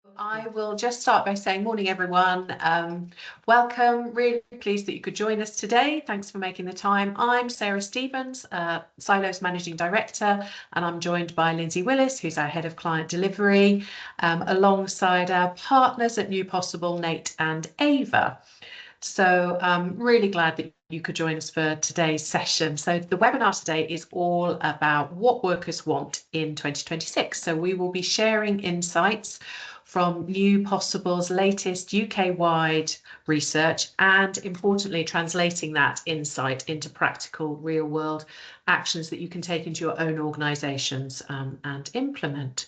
I will just start by saying morning, everyone. Welcome. Really pleased that you could join us today. Thanks for making the time. I'm Sarah Stevens, SYLO's Managing Director, and I'm joined by Lindsay Willis, who's our Head of Client Delivery, alongside our partners at New Possible, Nate and Ava. So I'm really glad that you could join us for today's session. So the webinar today is all about what workers want in 2026. So we will be sharing insights from New Possible's latest UK-wide research and, importantly, translating that insight into practical real-world actions that you can take into your own organisations and implement.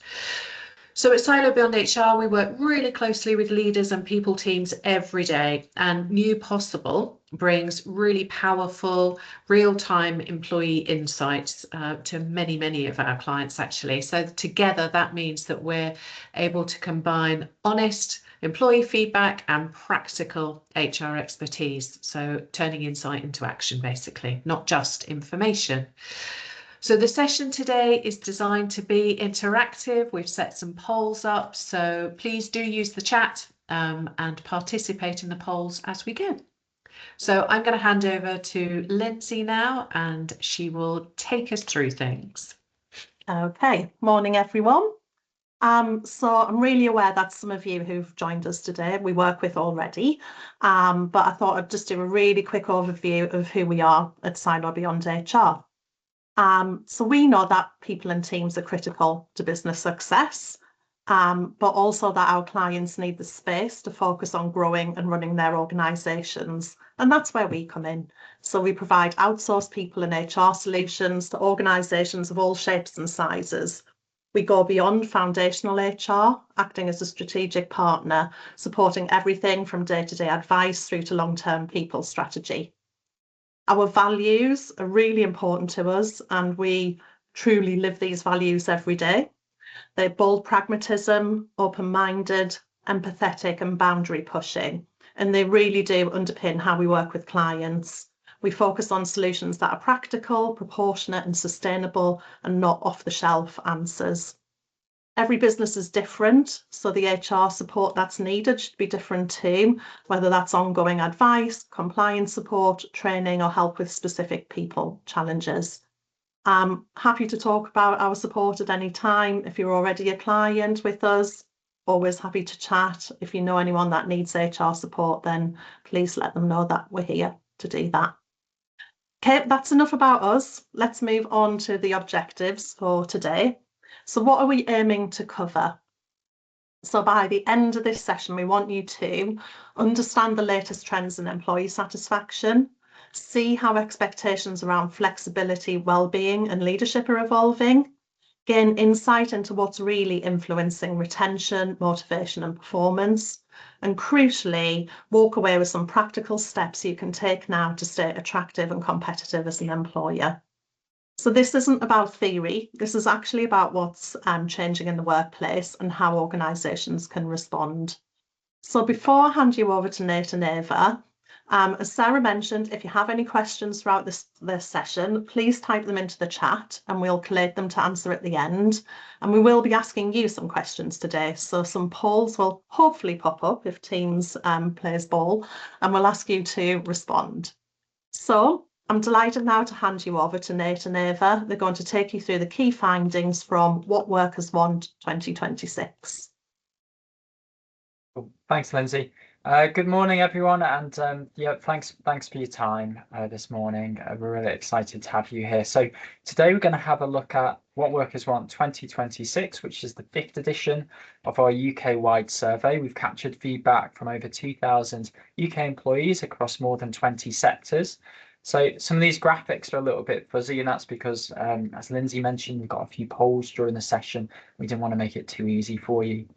So at SYLO Beyond HR, we work really closely with leaders and people teams every day, and New Possible brings really powerful real-time employee insights to many of our clients, actually. So together, that means that we're able to combine honest employee feedback and practical HR expertise. So turning insight into action, basically, not just information. So the session today is designed to be interactive. We've set some polls up, so please do use the chat and participate in the polls as we go. So I'm going to hand over to Lindsay now, and she will take us through things. Okay, morning everyone. So I'm really aware that some of you who've joined us today we work with already, but I thought I'd just do a really quick overview of who we are at SYLO Beyond HR. So we know that people and teams are critical to business success, but also that our clients need the space to focus on growing and running their organisations. And that's where we come in. So we provide outsourced people and HR solutions to organisations of all shapes and sizes. We go beyond foundational HR, acting as a strategic partner, supporting everything from day-to-day advice through to long-term people strategy. Our values are really important to us, and we truly live these values every day. They're bold pragmatism, open-minded, empathetic, and boundary pushing, and they really do underpin how we work with clients. We focus on solutions that are practical, proportionate, and sustainable, and not off-the-shelf answers. Every business is different, so the HR support that's needed should be different too, whether that's ongoing advice, compliance support, training, or help with specific people challenges. I'm happy to talk about our support at any time. If you're already a client with us, always happy to chat. If you know anyone that needs HR support, then please let them know that we're here to do that. Okay, that's enough about us. Let's move on to the objectives for today. So what are we aiming to cover? So by the end of this session, we want you to understand the latest trends in employee satisfaction, see how expectations around flexibility, well-being and leadership are evolving, gain insight into what's really influencing retention, motivation and performance, and crucially, walk away with some practical steps you can take now to stay attractive and competitive as an employer. So this isn't about theory, this is actually about what's changing in the workplace and how organisations can respond. So before I hand you over to Nate and Ava, as Sarah mentioned, if you have any questions throughout this session, please type them into the chat and we'll collate them to answer at the end. And we will be asking you some questions today, so some polls will hopefully pop up if Teams plays ball, and we'll ask you to respond. So I'm delighted now to hand you over to Nate and Ava. They're going to take you through the key findings from What Workers Want 2026. Thanks, Lindsay. Good morning, everyone, and yeah, thanks for your time this morning. We're really excited to have you here. So today we're going to have a look at What Workers Want 2026, which is the 5th edition of our UK-wide survey. We've captured feedback from over 2,000 UK employees across more than 20 sectors. So some of these graphics are a little bit fuzzy, and that's because, as Lindsay mentioned, we've got a few polls during the session. We didn't want to make it too easy for you.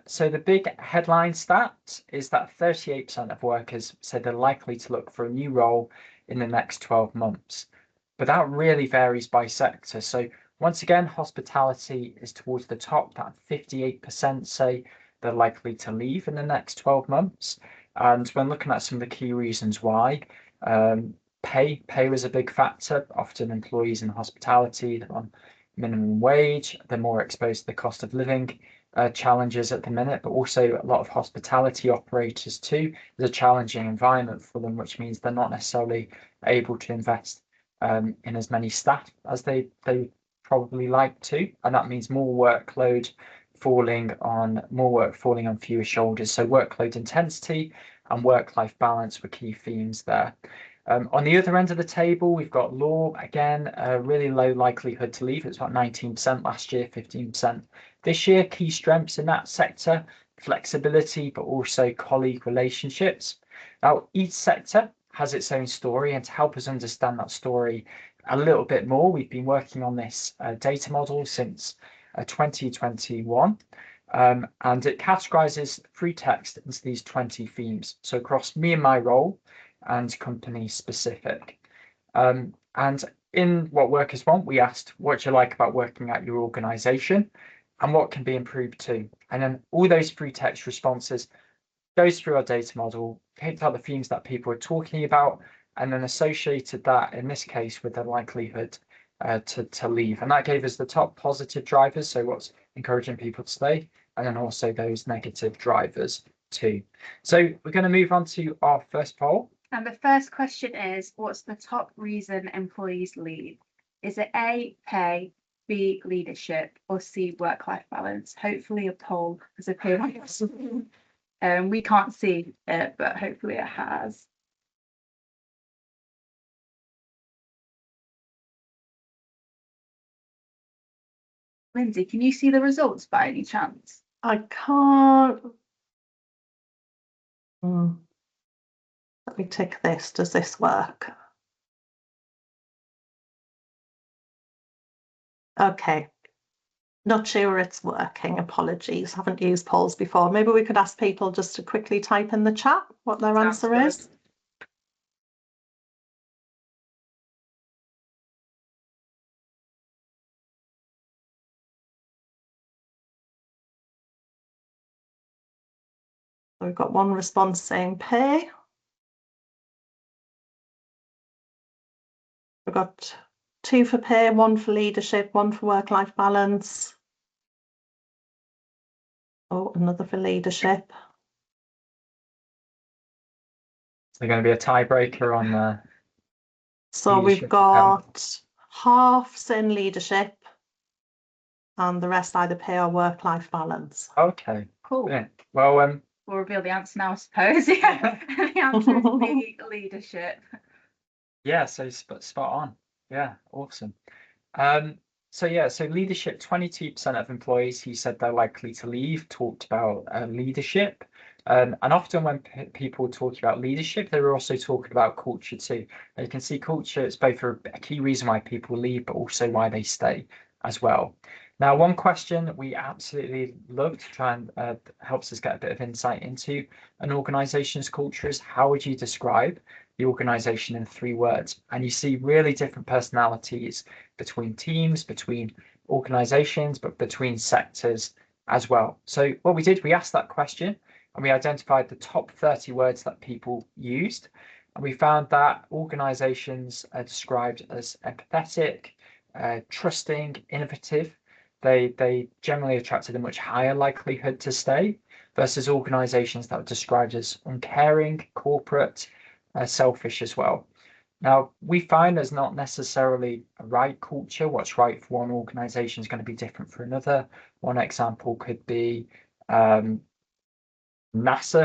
So the big headline stat is that 38% of workers say they're likely to look for a new role in the next 12 months. But that really varies by sector. So once again, hospitality is towards the top. That 58% say they're likely to leave in the next 12 months. And when looking at some of the key reasons why, pay is a big factor. Often employees in hospitality, they're on minimum wage, they're more exposed to the cost of living challenges at the minute, but also a lot of hospitality operators too. There's a challenging environment for them, which means they're not necessarily able to invest in as many staff as they probably like to, and that means more work falling on fewer shoulders. So workload intensity and work-life balance were key themes there. On the other end of the table, we've got law, again, a really low likelihood to leave. It's about 19% last year, 15% this year. Key strengths in that sector, flexibility, but also colleague relationships. Now, each sector has its own story, and to help us understand that story a little bit more, we've been working on this data model since 2021. And it categorizes free text into these 20 themes. So across me and my role and company specific. And in What Workers Want, we asked, what do you like about working at your organization and what can be improved too? And then all those free text responses goes through our data model, picked out the themes that people are talking about, and then associated that, in this case, with the likelihood to leave. And that gave us the top positive drivers, so what's encouraging people to stay, and then also those negative drivers too. So we're going to move on to our first poll. And the first question is, what's the top reason employees leave? Is it A, pay, B, leadership, or C, work-life balance? Hopefully a poll has appeared on your screen. We can't see it, but hopefully it has. Lindsay, can you see the results by any chance? I can't. Let me tick this. Does this work? Okay. Not sure it's working. Apologies. Haven't used polls before. Maybe we could ask people just to quickly type in the chat what their answer is. We've got one response saying pay. We've got 2 for pay, 1 for leadership, 1 for work-life balance. Oh, another for leadership. Is there going to be a tiebreaker on the So we've got halves in leadership and the rest either pay or work-life balance. Okay, cool. Yeah. Well, we'll reveal the answer now, I suppose. Yeah, the answer is B, leadership. Yeah, so spot on. Yeah, awesome. So leadership, 22% of employees who said they're likely to leave talked about leadership. And often when people talk about leadership, they're also talking about culture too. And you can see culture is both a key reason why people leave, but also why they stay as well. Now, one question that we absolutely love to try and helps us get a bit of insight into an organization's culture is, how would you describe the organization in 3 words? And you see really different personalities between teams, between organizations, but between sectors as well. So what we did, we asked that question and we identified the top 30 words that people used. And we found that organizations are described as empathetic, trusting, innovative. They generally attracted a much higher likelihood to stay versus organizations that were described as uncaring, corporate, selfish as well. Now, we find there's not necessarily a right culture. What's right for one organization is going to be different for another. One example could be NASA,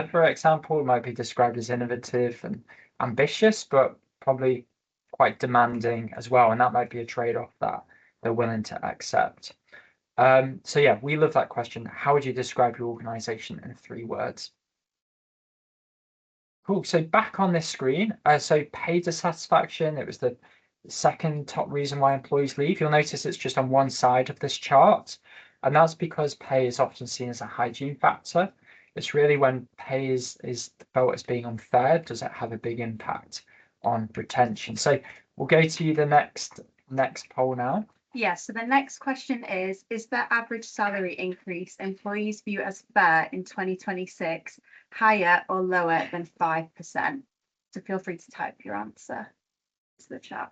for example. It might be described as innovative and ambitious, but probably quite demanding as well. And that might be a trade-off that they're willing to accept. So yeah, we love that question. How would you describe your organization in 3 words? Cool. So back on this screen, so pay dissatisfaction, it was the second top reason why employees leave. You'll notice it's just on one side of this chart, and that's because pay is often seen as a hygiene factor. It's really when pay is felt as being unfair, does it have a big impact on retention? So we'll go to the next poll now. Yeah, so the next question is the average salary increase employees view as fair in 2026 higher or lower than 5%? So feel free to type your answer to the chat.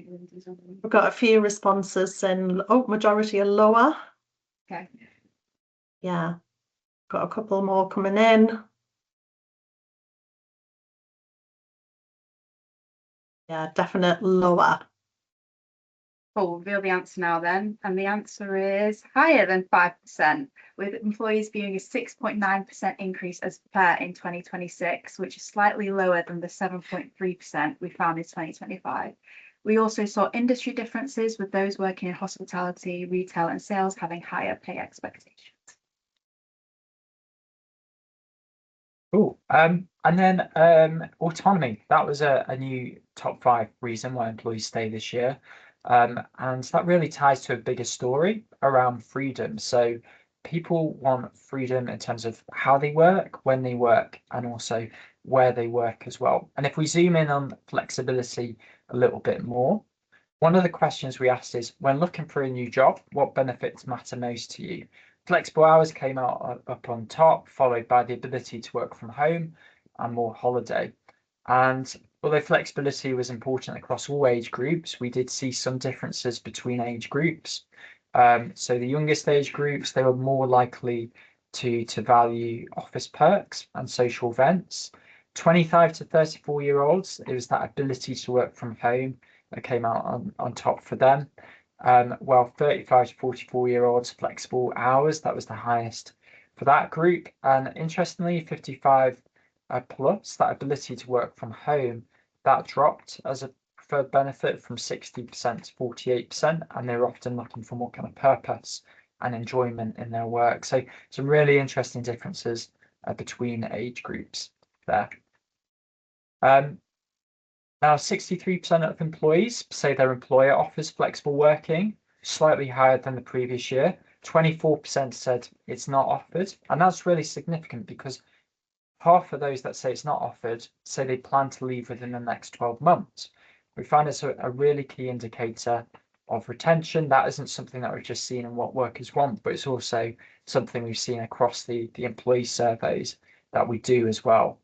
We've got a few responses saying, oh, majority are lower. Okay. Yeah, got a couple more coming in. Yeah, definite lower. We'll reveal the answer now then, and the answer is higher than 5%, with employees viewing a 6.9% increase as per in 2026, which is slightly lower than the 7.3% we found in 2025. We also saw industry differences, with those working in hospitality, retail and sales having higher pay expectations. Cool. And then autonomy, that was a new top 5 reason why employees stay this year. And that really ties to a bigger story around freedom. So people want freedom in terms of how they work, when they work, and also where they work as well. And if we zoom in on flexibility a little bit more, one of the questions we asked is, when looking for a new job, what benefits matter most to you? Flexible hours came out up on top, followed by the ability to work from home and more holiday. And although flexibility was important across all age groups, we did see some differences between age groups. So the youngest age groups, they were more likely to value office perks and social events. 25 to 34-year-olds, it was that ability to work from home that came out on top for them. While 35 to 44-year-olds, flexible hours, that was the highest for that group. And interestingly, 55 plus, that ability to work from home, that dropped as a preferred benefit from 60% to 48%, and they're often looking for more kind of purpose and enjoyment in their work. So some really interesting differences between age groups there. Now, 63% of employees say their employer offers flexible working, slightly higher than the previous year. 24% said it's not offered, and that's really significant because half of those that say it's not offered say they plan to leave within the next 12 months. We find it's a really key indicator of retention. That isn't something that we've just seen in what workers want, but it's also something we've seen across the employee surveys that we do as well.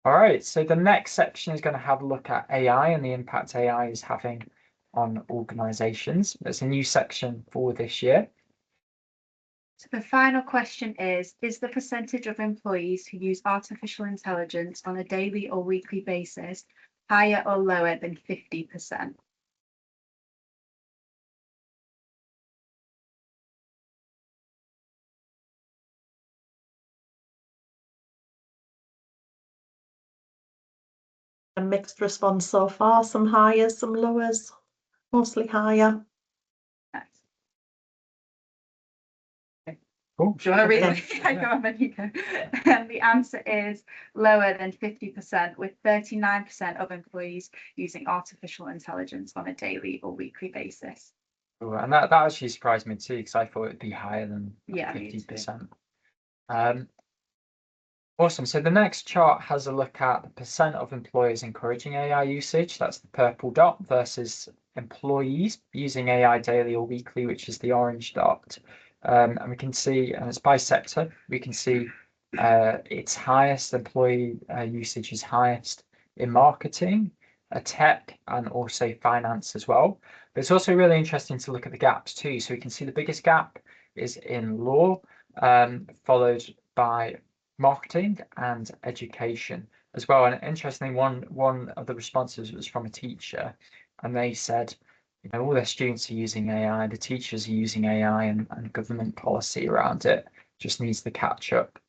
All right, so the next section is going to have a look at AI and the impact AI is having on organizations. There's a new section for this year. So the final question is the percentage of employees who use artificial intelligence on a daily or weekly basis higher or lower than 50%? A mixed response so far, some higher, some lowers, mostly higher. Cool. Do you want to read Okay. it? I go on, then you go. And the answer is lower than 50%, with 39% of employees using artificial intelligence on a daily or weekly basis. Cool. And that actually surprised me too, because I thought it'd be higher than Yeah, me too. 50%. Awesome. So the next chart has a look at the percent of employers encouraging AI usage. That's the purple dot versus employees using AI daily or weekly, which is the orange dot. And we can see, and it's by sector, we can see its highest employee usage is highest in marketing, tech, and also finance as well. But it's also really interesting to look at the gaps too. So we can see the biggest gap is in law, followed by marketing and education as well. And interestingly, one of the responses was from a teacher, and they said, you know, all their students are using AI, the teachers are using AI, and government policy around it just needs to catch up.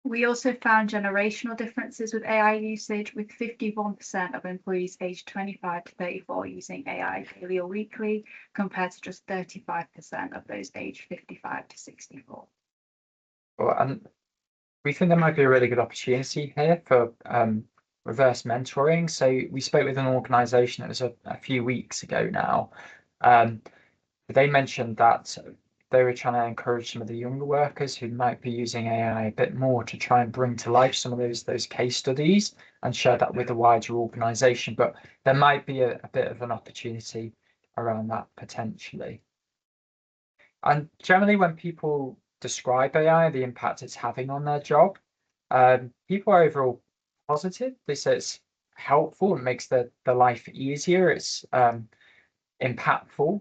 We also found generational differences with AI usage, with 51% of employees aged 25 to 34 using AI daily or weekly, compared to just 35% of those aged 55 to 64. Well, and we think there might be a really good opportunity here for reverse mentoring. So we spoke with an organization, it was a few weeks ago now. They mentioned that they were trying to encourage some of the younger workers who might be using AI a bit more to try and bring to life some of those case studies and share that with a wider organization. But there might be a bit of an opportunity around that potentially. And generally, when people describe AI, the impact it's having on their job, people are overall positive. They say it's helpful. It makes the life easier. It's impactful.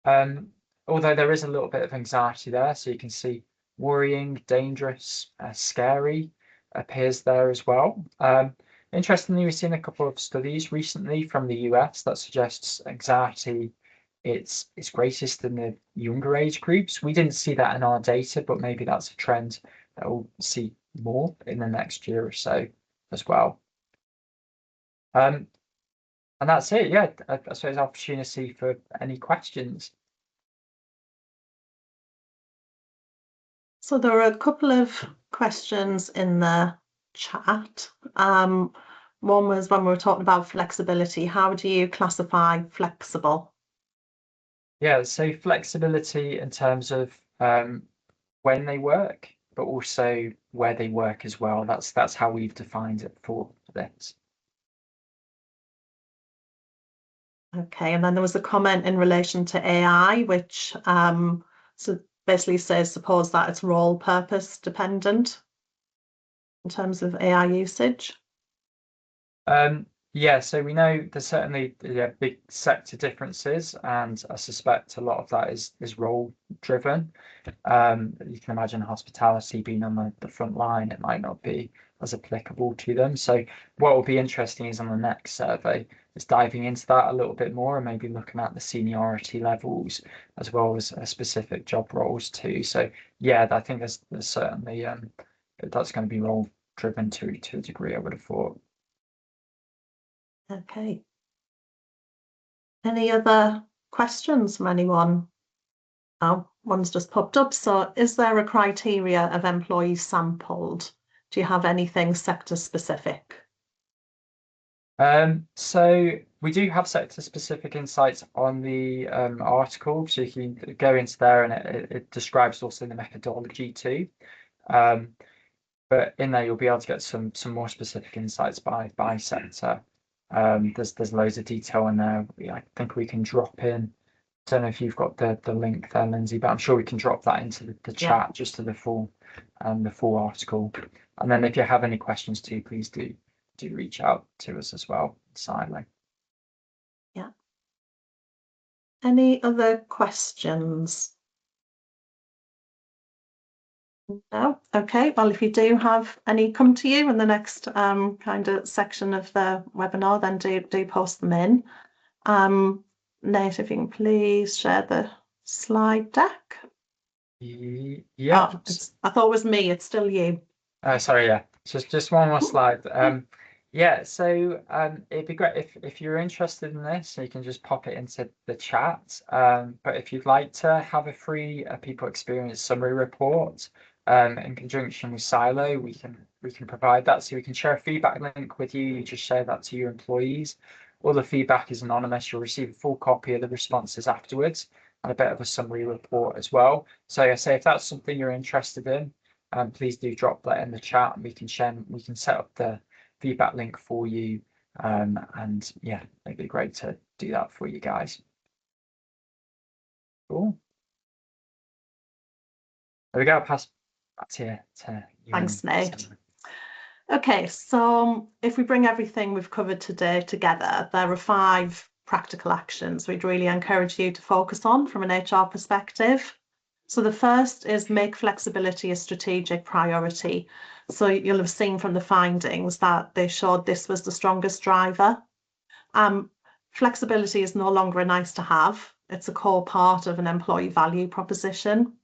Although there is a little bit of anxiety there, so you can see worrying, dangerous, scary appears there as well. Interestingly, we've seen a couple of studies recently from the US that suggests anxiety it's greatest in the younger age groups. We didn't see that in our data, but maybe that's a trend that we'll see more in the next year or so as well. And that's it. Yeah, I suppose opportunity for any questions. So there are a couple of questions in the chat. One was when we were talking about flexibility. How do you classify flexible? Yeah, so flexibility in terms of when they work, but also where they work as well. That's how we've defined it for this. Okay, and then there was a comment in relation to AI, which so basically says suppose that it's role purpose dependent in terms of AI usage. Yeah, so we know there's certainly big sector differences, and I suspect a lot of that is role driven. You can imagine hospitality being on the front line, it might not be as applicable to them. So what will be interesting is on the next survey is diving into that a little bit more and maybe looking at the seniority levels as well as specific job roles too. So yeah, I think there's certainly that's going to be role driven to a degree, I would have thought. Okay. Any other questions from anyone? Oh, one's just popped up. So is there a criteria of employees sampled? Do you have anything sector specific? So we do have sector specific insights on the article, so you can go into there and it describes also the methodology too. But in there you'll be able to get some more specific insights by sector. There's loads of detail in there. I think we can drop in. I don't know if you've got the link there, Lindsay, but I'm sure we can drop that into the chat just to the full article. And then if you have any questions too, please do reach out to us as well, SYLO. Yeah. Any other questions? No? Okay, well, if you do have any come to you in the next kind of section of the webinar, then do post them in. Nate, if you can please share the slide deck. Yeah. Oh, I thought it was me, it's still you. Sorry, yeah. Just one more slide. Yeah, so it'd be great if you're interested in this, you can just pop it into the chat. But if you'd like to have a free people experience summary report in conjunction with SYLO, we can provide that. So we can share a feedback link with you. You just share that to your employees. All the feedback is anonymous. You'll receive a full copy of the responses afterwards and a bit of a summary report as well. So I say if that's something you're interested in, please do drop that in the chat and we can set up the feedback link for you. And yeah, it'd be great to do that for you guys. Cool. There we go. Pass back to you. Thanks, Nate. Okay, so if we bring everything we've covered today together, there are 5 practical actions we'd really encourage you to focus on from an HR perspective. So the first is make flexibility a strategic priority. So you'll have seen from the findings that they showed this was the strongest driver. Flexibility is no longer a nice to have. It's a core part of an employee value proposition.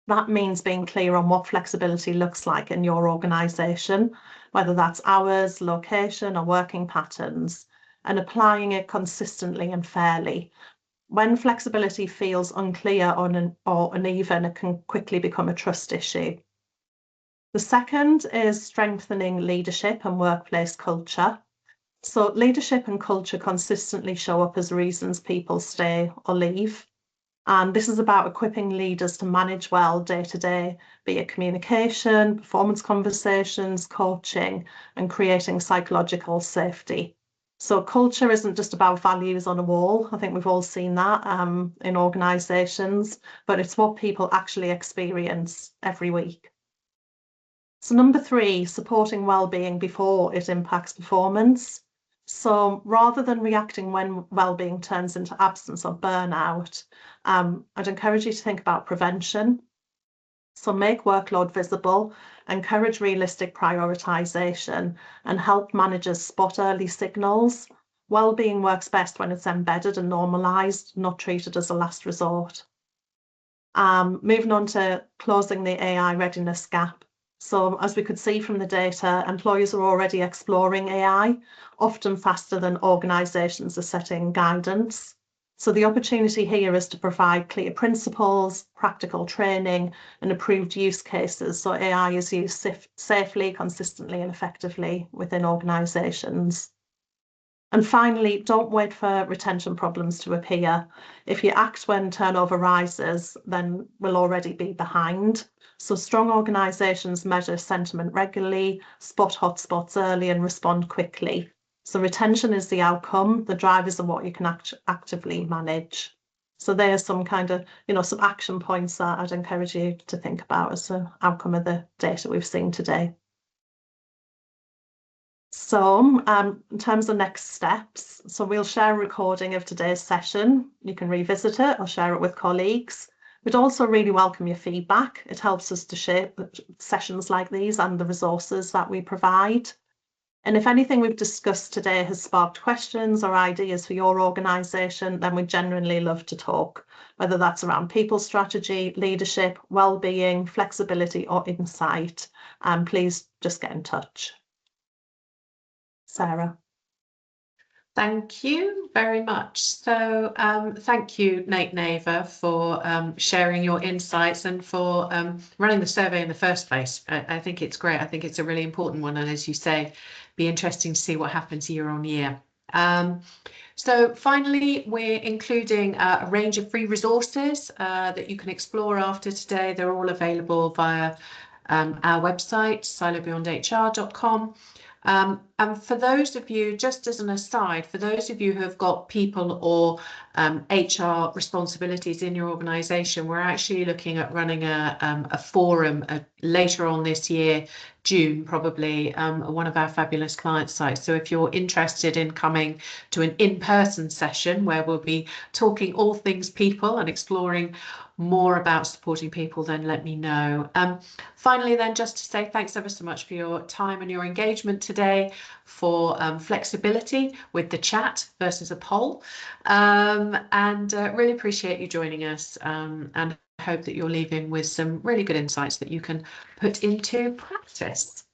That means being clear on what flexibility looks like in your organisation, whether that's hours, location, or working patterns, and applying it consistently and fairly. When flexibility feels unclear or uneven, it can quickly become a trust issue. The second is strengthening leadership and workplace culture. So leadership and culture consistently show up as reasons people stay or leave. And this is about equipping leaders to manage well day to day, be it communication, performance conversations, coaching, and creating psychological safety. So culture isn't just about values on a wall. I think we've all seen that in organisations, but it's what people actually experience every week. So number 3, supporting wellbeing before it impacts performance. So rather than reacting when well-being turns into absence or burnout, I'd encourage you to think about prevention. So make workload visible, encourage realistic prioritization, and help managers spot early signals. Well-being works best when it's embedded and normalized, not treated as a last resort. Moving on to closing the AI readiness gap. So as we could see from the data, employers are already exploring AI, often faster than organisations are setting guidance. So the opportunity here is to provide clear principles, practical training, and approved use cases so AI is used safely, consistently, and effectively within organisations. And finally, don't wait for retention problems to appear. If you act when turnover rises, then we'll already be behind. So strong organisations measure sentiment regularly, spot hotspots early, and respond quickly. So retention is the outcome. The drivers are what you can actively manage. So there's some kind of, some action points that I'd encourage you to think about as an outcome of the data we've seen today. So in terms of next steps, so we'll share a recording of today's session. You can revisit it or share it with colleagues. We'd also really welcome your feedback. It helps us to shape sessions like these and the resources that we provide. And if anything we've discussed today has sparked questions or ideas for your organisation, then we'd genuinely love to talk, whether that's around people strategy, leadership, well-being, flexibility or insight. Please just get in touch. Sarah. Thank you very much. So thank you, Nate Naver, for sharing your insights and for running the survey in the first place. I think it's great. I think it's a really important one. And as you say, be interesting to see what happens year on year. So finally, we're including a range of free resources that you can explore after today. They're all available via our website, sylobeyondhr.com. And for those of you, just as an aside, for those of you who have got people or HR responsibilities in your organisation, we're actually looking at running a forum later on this year, June probably, one of our fabulous client sites. So if you're interested in coming to an in-person session where we'll be talking all things people and exploring more about supporting people, then let me know. Finally, then, just to say thanks ever so much for your time and your engagement today, for flexibility with the chat versus a poll, and really appreciate you joining us, and hope that you're leaving with some really good insights that you can put into practice.